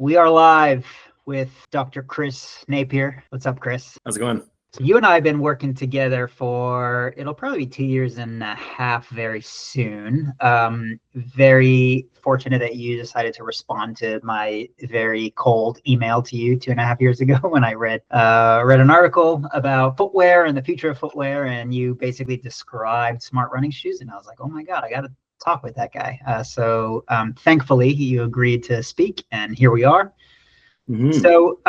We are live with Dr. Chris Napier. What's up, Chris? How's it going? So you and I have been working together for, it'll probably be 2.5 years very soon. Very fortunate that you decided to respond to my very cold email to you 2.5 years ago when I read an article about footwear and the future of footwear, and you basically described smart running shoes, and I was like, oh my God, I got to talk with that guy. So thankfully you agreed to speak, and here we are. So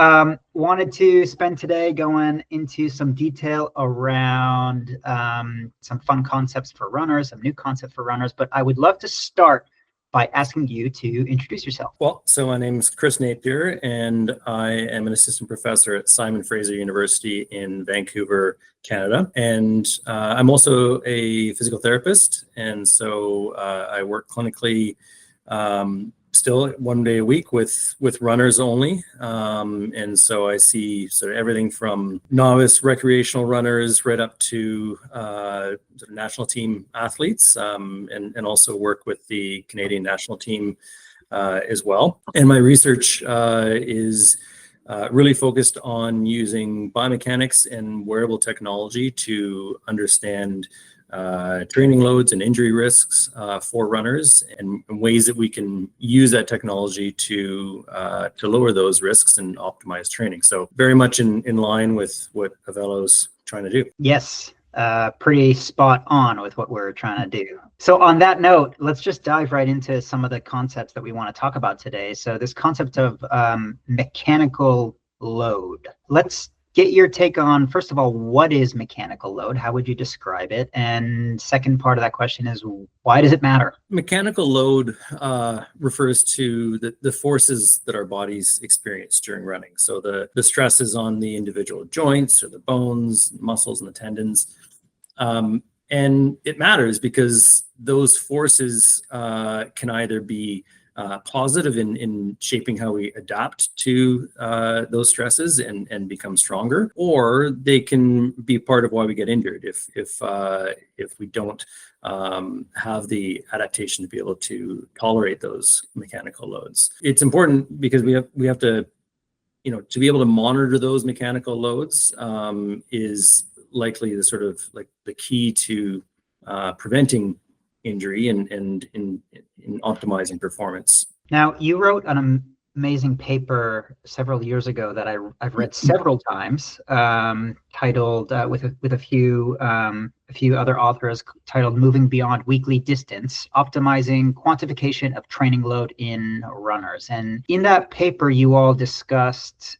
wanted to spend today going into some detail around some fun concepts for runners, some new concepts for runners, but I would love to start by asking you to introduce yourself. Well, so my name is Chris Napier, and I am an assistant professor at Simon Fraser University in Vancouver, Canada. And I'm also a physical therapist. And so I work clinically still 1 day a week with runners only. And so I see sort of everything from novice recreational runners right up to sort of national team athletes, and also work with the Canadian national team as well. And my research is really focused on using biomechanics and wearable technology to understand training loads and injury risks for runners, and ways that we can use that technology to lower those risks and optimize training. So very much in line with what Avelo's trying to do. Yes, pretty spot on with what we're trying to do. So on that note, let's just dive right into some of the concepts that we want to talk about today. So this concept of mechanical load. Let's get your take on, first of all, what is mechanical load? How would you describe it? And second part of that question is, why does it matter? Mechanical load refers to the forces that our bodies experience during running. So the stresses on the individual joints or the bones, muscles, and the tendons. And it matters because those forces can either be positive in shaping how we adapt to those stresses and become stronger, or they can be part of why we get injured if we don't have the adaptation to be able to tolerate those mechanical loads. It's important because we have to, to be able to monitor those mechanical loads is likely the sort of like the key to preventing injury and in optimizing performance. Now, you wrote an amazing paper several years ago that I've read several times, titled with a few other authors, titled "Moving Beyond Weekly Distance: Optimizing Quantification of Training Load in Runners." And in that paper, you all discussed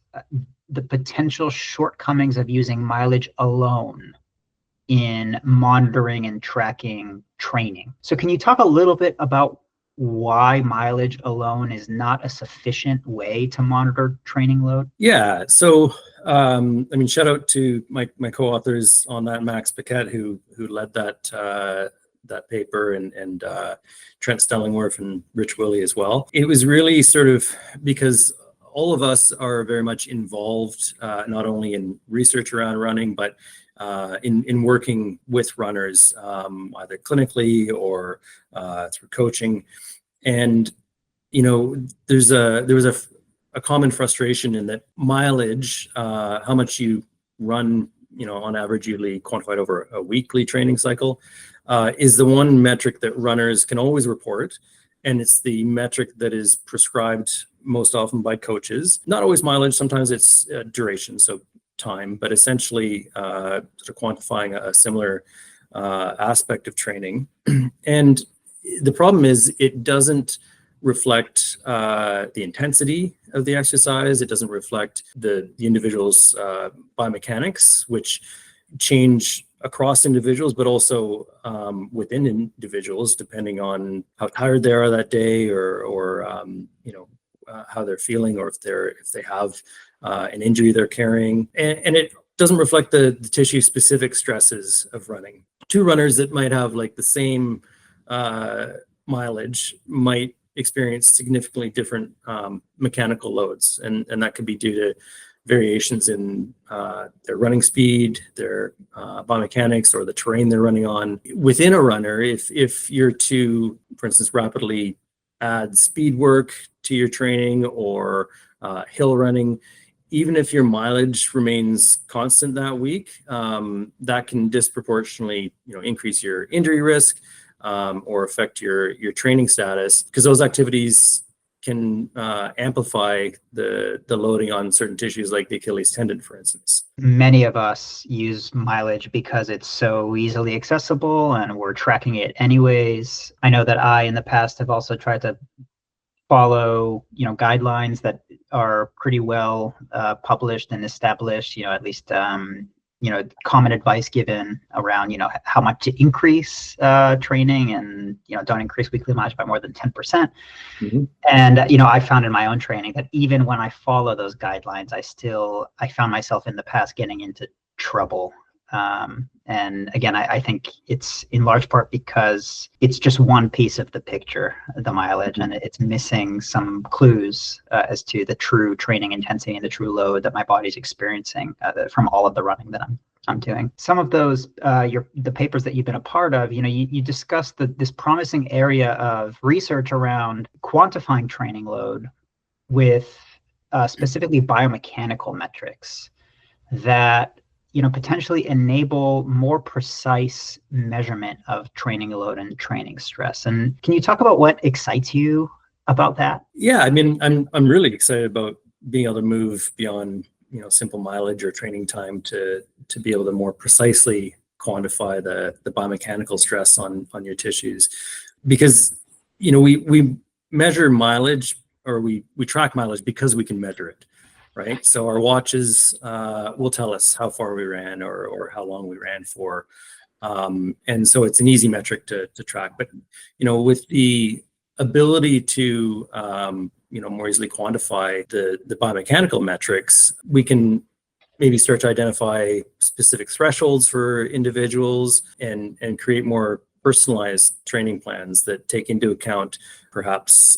the potential shortcomings of using mileage alone in monitoring and tracking training. So can you talk a little bit about why mileage alone is not a sufficient way to monitor training load? Yeah, so shout out to my co-authors on that, Max Paquette, who led that paper, and Trent Stellingworth and Rich Willey as well. It was really sort of because all of us are very much involved, not only in research around running, but in working with runners, either clinically or through coaching. And there was a common frustration in that mileage, how much you run, on average, usually quantified over a weekly training cycle, is the one metric that runners can always report, and it's the metric that is prescribed most often by coaches. Not always mileage, sometimes it's duration, so time, but essentially sort of quantifying a similar aspect of training. And the problem is it doesn't reflect the intensity of the exercise. It doesn't reflect the individual's biomechanics, which change across individuals, but also within individuals, depending on how tired they are that day, or how they're feeling, or if they have an injury they're carrying. And it doesn't reflect the tissue specific stresses of running. Two runners that might have like the same mileage might experience significantly different mechanical loads, and that could be due to variations in their running speed, their biomechanics, or the terrain they're running on. Within a runner, if you're to, for instance, rapidly add speed work to your training or hill running, even if your mileage remains constant that week, that can disproportionately, increase your injury risk or affect your training status, because those activities can amplify the loading on certain tissues like the Achilles tendon, for instance. Many of us use mileage because it's so easily accessible and we're tracking it anyways. I know that I, in the past, have also tried to follow, guidelines that are pretty well published and established, at least, common advice given around, how much to increase training and, don't increase weekly mileage by more than 10%. Mm-hmm. And, I found in my own training that even when I follow those guidelines, I found myself in the past getting into trouble. And again, I think it's in large part because it's just one piece of the picture, the mileage, and it's missing some clues as to the true training intensity and the true load that my body's experiencing from all of the running that I'm doing. Some of those, the papers that you've been a part of, you discussed this promising area of research around quantifying training load with specifically biomechanical metrics that potentially enable more precise measurement of training load and training stress. And can you talk about what excites you about that? Yeah, I mean, I'm really excited about being able to move beyond, simple mileage or training time to be able to more precisely quantify the biomechanical stress on your tissues, because, we measure mileage, or we track mileage because we can measure it. Right. So our watches will tell us how far we ran or how long we ran for. And so it's an easy metric to track. But, with the ability to, more easily quantify the biomechanical metrics, we can maybe start to identify specific thresholds for individuals and create more personalized training plans that take into account perhaps,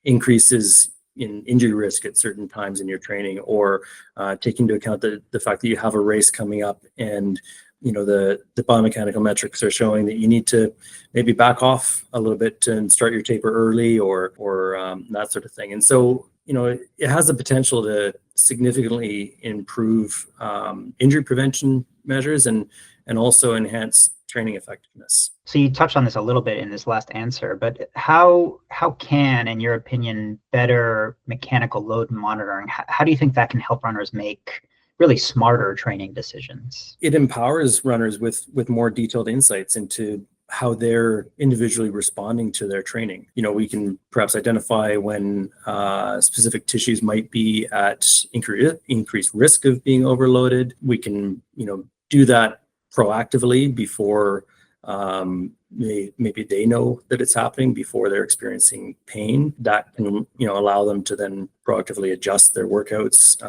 increases in injury risk at certain times in your training, or take into account the fact that you have a race coming up and the biomechanical metrics are showing that you need to maybe back off a little bit and start your taper early or that sort of thing. And so it has the potential to significantly improve injury prevention measures and also enhance training effectiveness. So you touched on this a little bit in this last answer, but how can, in your opinion, better mechanical load monitoring, how do you think that can help runners make really smarter training decisions? It empowers runners with more detailed insights into how they're individually responding to their training. We can perhaps identify when specific tissues might be at increased risk of being overloaded. We can, do that proactively before maybe they know that it's happening, before they're experiencing pain. That can allow them to then proactively adjust their workouts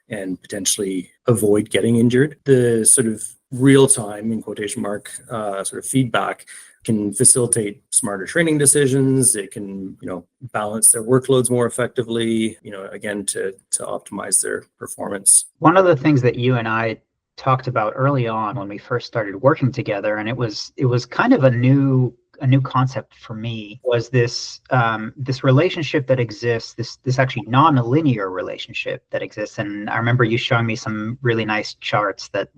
and potentially avoid getting injured. The sort of real-time, in quotation mark, sort of feedback can facilitate smarter training decisions. It can balance their workloads more effectively, again, to optimize their performance. One of the things that you and I talked about early on when we first started working together, and it was kind of a new concept for me, was this relationship that exists, this actually non-linear relationship that exists. And I remember you showing me some really nice charts that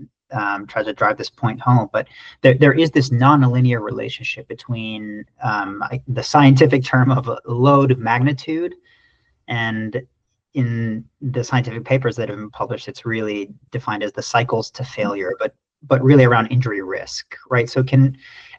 try to drive this point home. But there is this non-linear relationship between the scientific term of load magnitude, and in the scientific papers that have been published, it's really defined as the cycles to failure, but really around injury risk, right? So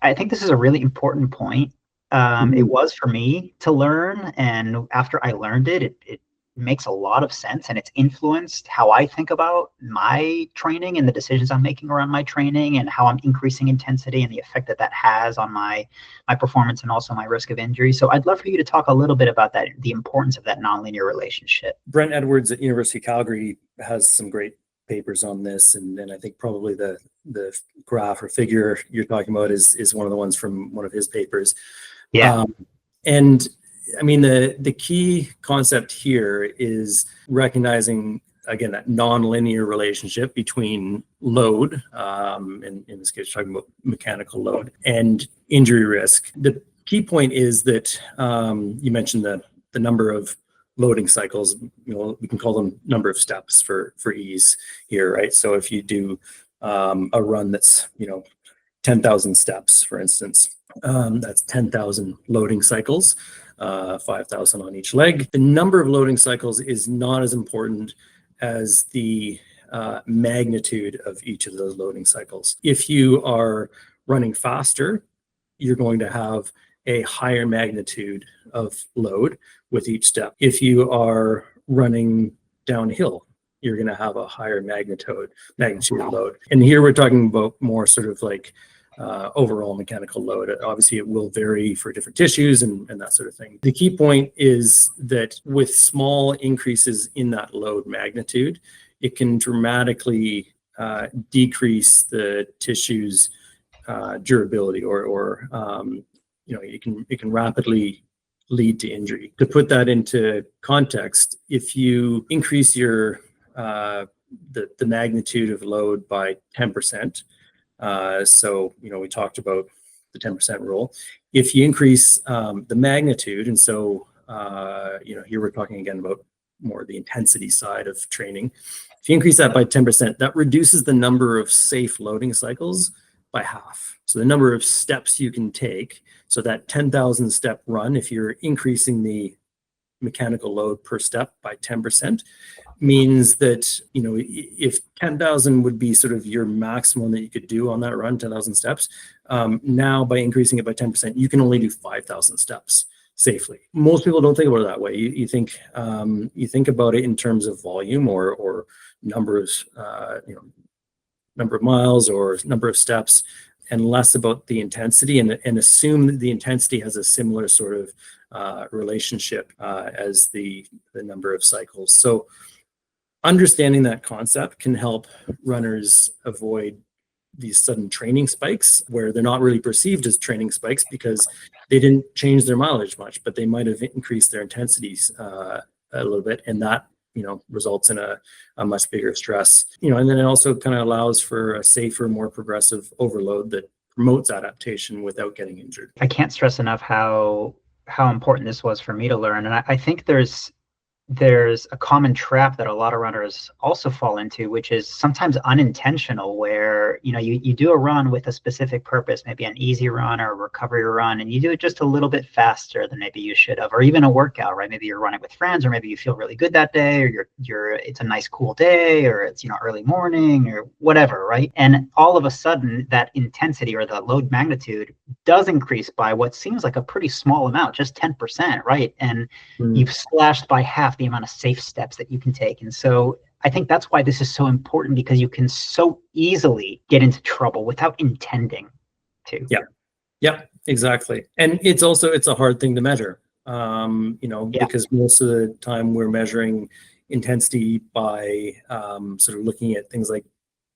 I think this is a really important point. It was for me to learn, and after I learned it, it makes a lot of sense, and it's influenced how I think about my training and the decisions I'm making around my training and how I'm increasing intensity and the effect that has on my performance and also my risk of injury. So I'd love for you to talk a little bit about that, the importance of that nonlinear relationship. Brent Edwards at University of Calgary has some great papers on this, and I think probably the graph or figure you're talking about is one of the ones from one of his papers. Yeah. And I mean, the key concept here is recognizing, again, that nonlinear relationship between load, in this case, talking about mechanical load, and injury risk. The key key point is that you mentioned the number of loading cycles. We can call them number of steps for ease here, right? So if you do a run that's 10,000 steps, for instance, that's 10,000 loading cycles, 5,000 on each leg. The number of loading cycles is not as important as the magnitude of each of those loading cycles. If you are running faster, you're going to have a higher magnitude of load with each step. If you are running downhill, you're going to have a higher magnitude of load. And here we're talking about more sort of like overall mechanical load. Obviously, it will vary for different tissues and that sort of thing. The key point is that with small increases in that load magnitude, it can dramatically decrease the tissue's durability, or it can rapidly lead to injury. To put that into context, if you increase your the magnitude of load by 10%, so we talked about the 10% rule. If you increase the magnitude, and so here we're talking again about more the intensity side of training. If you increase that by 10%, that reduces the number of safe loading cycles by half. So the number of steps you can take, so that 10,000 step run, if you're increasing the mechanical load per step by 10%, means that if 10,000 would be sort of your maximum that you could do on that run, 10,000 steps, now by increasing it by 10%, you can only do 5,000 steps safely. Most people don't think about it that way. You think about it in terms of volume or number of miles or number of steps, and less about the intensity, and assume that the intensity has a similar sort of relationship as the number of cycles. So understanding that concept can help runners avoid these sudden training spikes, where they're not really perceived as training spikes because they didn't change their mileage much, but they might have increased their intensities a little bit, and that results in a much bigger stress. And then it also kind of allows for a safer, more progressive overload that promotes adaptation without getting injured. I can't stress enough how important this was for me to learn, and I think there's a common trap that a lot of runners also fall into, which is sometimes unintentional, where you do a run with a specific purpose, maybe an easy run or a recovery run, and you do it just a little bit faster than maybe you should have, or even a workout, right? Maybe you're running with friends, or maybe you feel really good that day, or it's a nice cool day, or it's early morning or whatever, right? And all of a sudden that intensity or the load magnitude does increase by what seems like a pretty small amount, just 10%, right? And you've slashed by half the amount of safe steps that you can take. And so I think that's why this is so important, because you can so easily get into trouble without intending to. Yeah, exactly. And it's a hard thing to measure, because most of the time we're measuring intensity by sort of looking at things like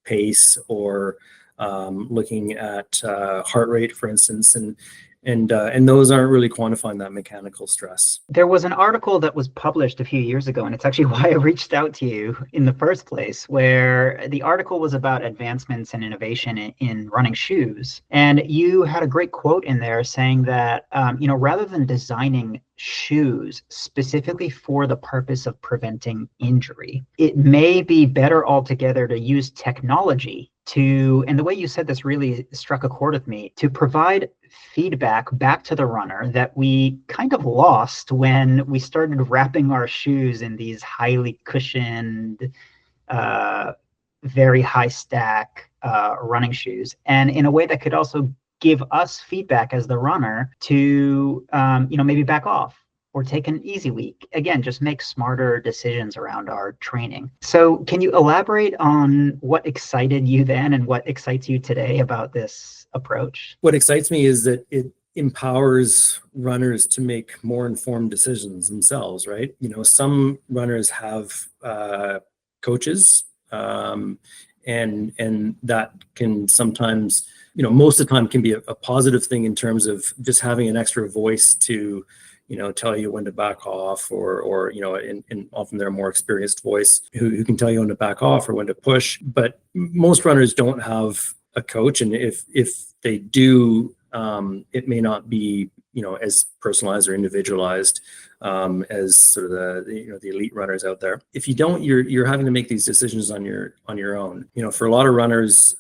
pace, or looking at heart rate, for instance, and those aren't really quantifying that mechanical stress. There was an article that was published a few years ago, and it's actually why I reached out to you in the first place, where the article was about advancements and innovation in running shoes. And you had a great quote in there saying that, rather than designing shoes specifically for the purpose of preventing injury, it may be better altogether to use technology and the way you said this really struck a chord with me, to provide feedback back to the runner that we kind of lost when we started wrapping our shoes in these highly cushioned, very high stack running shoes, and in a way that could also give us feedback as the runner to maybe back off or take an easy week. Again, just make smarter decisions around our training. So can you elaborate on what excited you then and what excites you today about this approach? What excites me is that it empowers runners to make more informed decisions themselves, right? Some runners have coaches, and that can sometimes, most of the time, can be a positive thing in terms of just having an extra voice to tell you when to back off, or and often they're a more experienced voice who can tell you when to back off or when to push. But most runners don't have a coach, and if they do, it may not be as personalized or individualized as sort of the elite runners out there. If you don't, you're having to make these decisions on your own. For a lot of runners,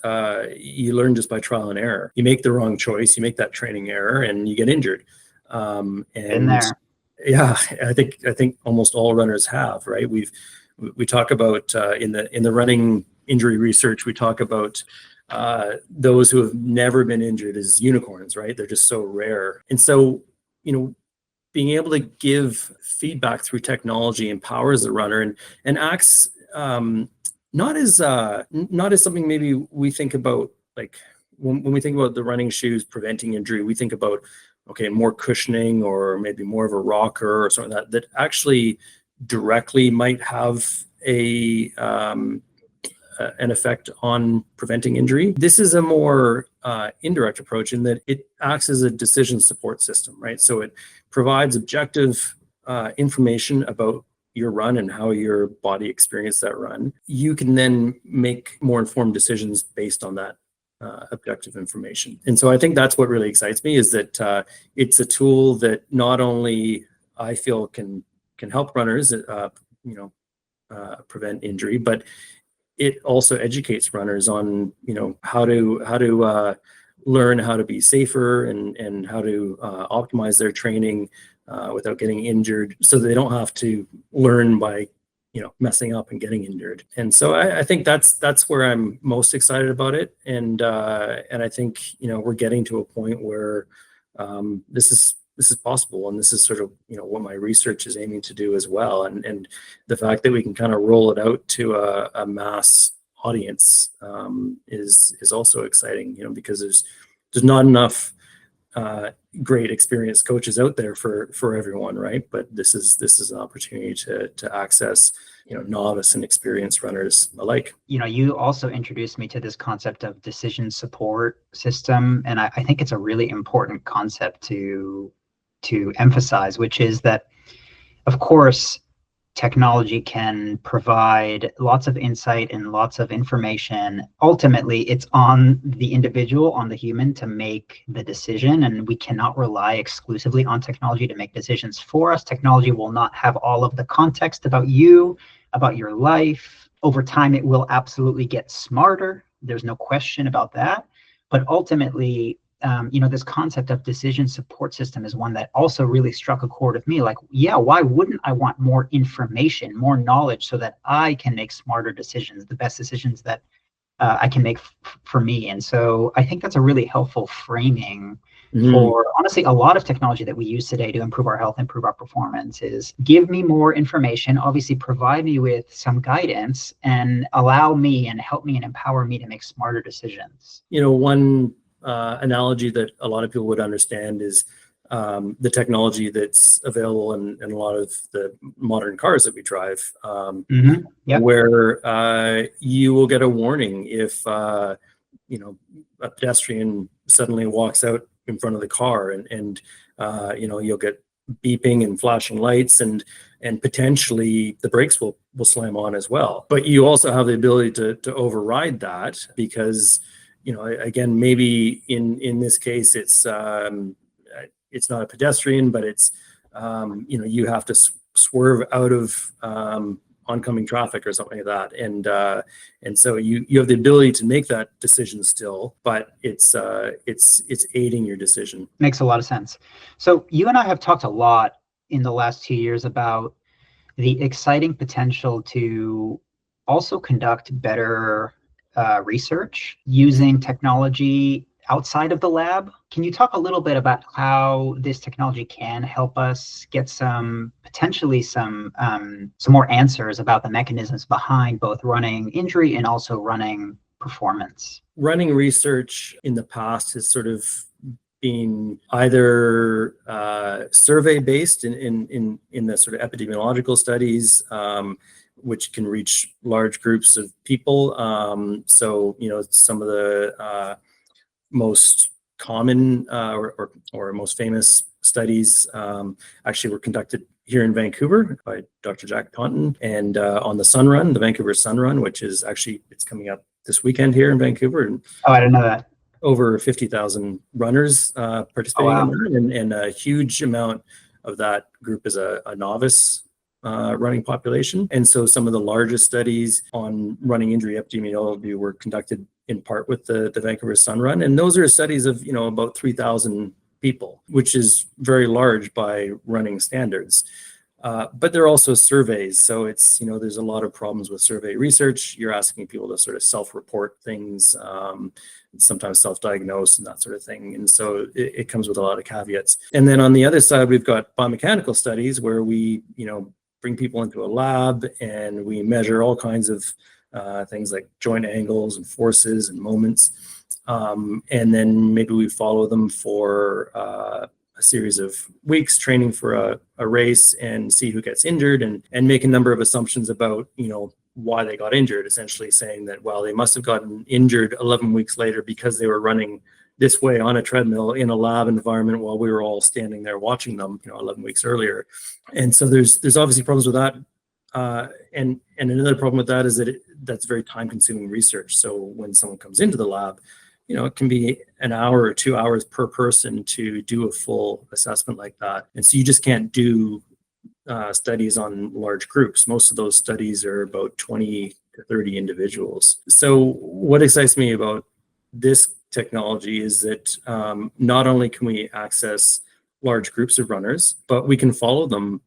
you learn just by trial and error. You make the wrong choice, you make that training error, and you get injured. Been And there. yeah, I think almost all runners have, right? We talk about in the running injury research, we talk about those who have never been injured as unicorns, right? They're just so rare. And so, being able to give feedback through technology empowers the runner and acts not as something maybe we think about, like when we think about the running shoes preventing injury, we think about, okay, more cushioning or maybe more of a rocker or something that actually directly might have an effect on preventing injury. This is a more indirect approach in that it acts as a decision support system, right? So it provides objective information about your run and how your body experienced that run. You can then make more informed decisions based on that objective information. And so I think that's what really excites me, is that it's a tool that not only I feel can help runners prevent injury, but it also educates runners on how to learn how to be safer and how to optimize their training without getting injured, so they don't have to learn by messing up and getting injured. And so I think that's where I'm most excited about it. And I think we're getting to a point where this is possible, and this is sort of what my research is aiming to do as well. And the fact that we can kind of roll it out to a mass audience is also exciting, because there's not enough great experienced coaches out there for everyone, right? But this is an opportunity to access novice and experienced runners alike. You also introduced me to this concept of decision support system, and I think it's a really important concept to emphasize, which is that, of course, technology can provide lots of insight and lots of information. Ultimately, it's on the individual, on the human, to make the decision, and we cannot rely exclusively on technology to make decisions for us. Technology will not have all of the context about you, about your life. Over time, it will absolutely get smarter. There's no question about that. But ultimately, this concept of decision support system is one that also really struck a chord with me. Like, yeah, why wouldn't I want more information, more knowledge, so that I can make smarter decisions, the best decisions that I can make for me? And so I think that's a really helpful framing for, honestly, a lot of technology that we use today to improve our health, improve our performance, is give me more information, obviously provide me with some guidance, and allow me and help me and empower me to make smarter decisions. One analogy that a lot of people would understand is the technology that's available in a lot of the modern cars that we drive, Yep. where you will get a warning if a pedestrian suddenly walks out in front of the car, and you'll get beeping and flashing lights, and potentially the brakes will slam on as well. But you also have the ability to override that, because again, maybe in this case, it's not a pedestrian, but it's you have to swerve out of oncoming traffic or something like that, and so you have the ability to make that decision still, but it's aiding your decision. Makes a lot of sense. So you and I have talked a lot in the last 2 years about the exciting potential to also conduct better research using technology outside of the lab. Can you talk a little bit about how this technology can help us get potentially some more answers about the mechanisms behind both running injury and also running performance? Running research in the past has sort of been either survey based in the sort of epidemiological studies, which can reach large groups of people. So, some of the most common or most famous studies actually were conducted here in Vancouver by Dr. Jack Ponton, and on the Sun Run, the Vancouver Sun Run, which is actually, it's coming up this weekend here in Vancouver. Oh, I didn't know that. over 50,000 runners participating in that, and a huge amount of that group is a novice running population. And so some of the largest studies on running injury epidemiology were conducted in part with the Vancouver Sun Run. And those are studies of, about 3,000 people, which is very large by running standards. But they're also surveys. So it's, there's a lot of problems with survey research. You're asking people to sort of self-report things, sometimes self-diagnose and that sort of thing. And so it comes with a lot of caveats. And then on the other side, we've got biomechanical studies where we, bring people into a lab and we measure all kinds of things like joint angles and forces and moments. And then maybe we follow them for a series of weeks training for a race and see who gets injured and make a number of assumptions about, why they got injured, essentially saying that, well, they must have gotten injured 11 weeks later because they were running this way on a treadmill in a lab environment while we were all standing there watching them, 11 weeks earlier. And so there's obviously problems with that. And another problem with that is that that's very time consuming research. So when someone comes into the lab, it can be an hour or 2 hours per person to do a full assessment like that. And so you just can't do studies on large groups. Most of those studies are about 20 to 30 individuals. So what excites me about this technology is that not only can we access large groups of runners, but we can follow them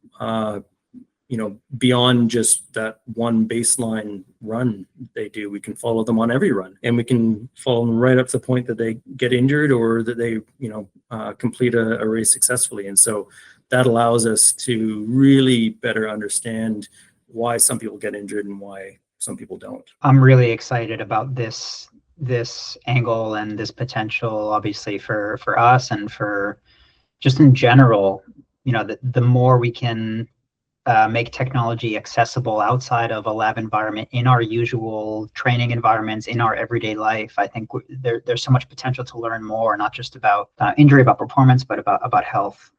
beyond just that one baseline run they do. We can follow them on every run, and we can follow them right up to the point that they get injured or that they, complete a race successfully. And so that allows us to really better understand why some people get injured and why some people don't. I'm really excited about this angle and this potential, obviously, for us and for just in general. The more we can make technology accessible outside of a lab environment, in our usual training environments, in our everyday life, I think there's so much potential to learn more, not just about injury, about performance, but about health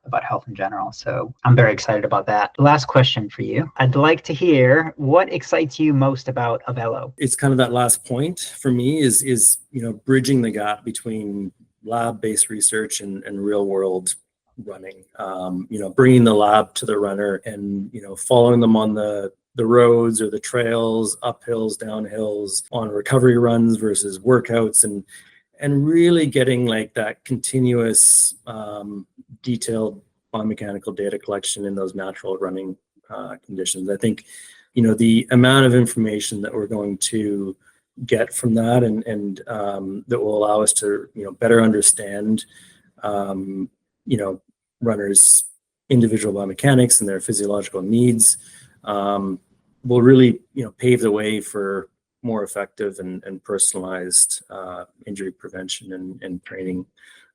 in general. So I'm very excited about that. Last question for you. I'd like to hear what excites you most about Avelo. It's kind of that last point for me is bridging the gap between lab-based research and real world running, bringing the lab to the runner and, following them on the roads or the trails, up hills, down hills, on recovery runs versus workouts, and really getting like that continuous, detailed biomechanical data collection in those natural running conditions. I think, the amount of information that we're going to get from that and that will allow us to, better understand, runners' individual biomechanics and their physiological needs will really, pave the way for more effective and personalized injury prevention and training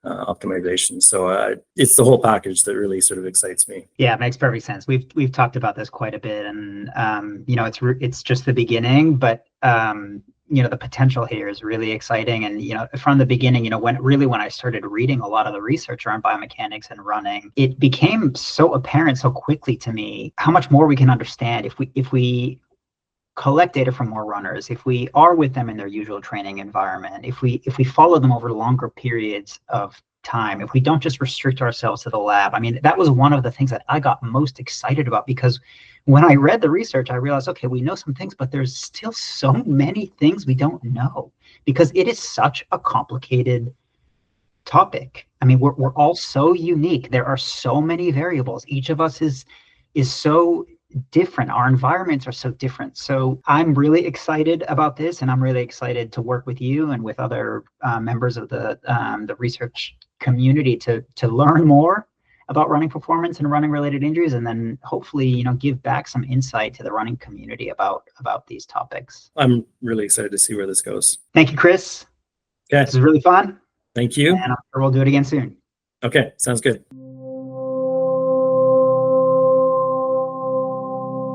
optimization. So it's the whole package that really sort of excites me. Yeah, it makes perfect sense. We've talked about this quite a bit, and it's just the beginning, but the potential here is really exciting. And from the beginning, when I started reading a lot of the research around biomechanics and running, it became so apparent so quickly to me how much more we can understand if we collect data from more runners, if we are with them in their usual training environment, if we follow them over longer periods of time, if we don't just restrict ourselves to the lab. I mean, that was one of the things that I got most excited about, because when I read the research, I realized, okay, we know some things, but there's still so many things we don't know, because it is such a complicated topic. I mean, we're all so unique. There are so many variables. Each of us is so different. Our environments are so different. So I'm really excited about this, and I'm really excited to work with you and with other members of the research community to learn more about running performance and running related injuries, and then hopefully, give back some insight to the running community about these topics. I'm really excited to see where this goes. Thank you, Chris. Okay. This is really fun. Thank you. And I'm sure we'll do it again soon. Okay, sounds good.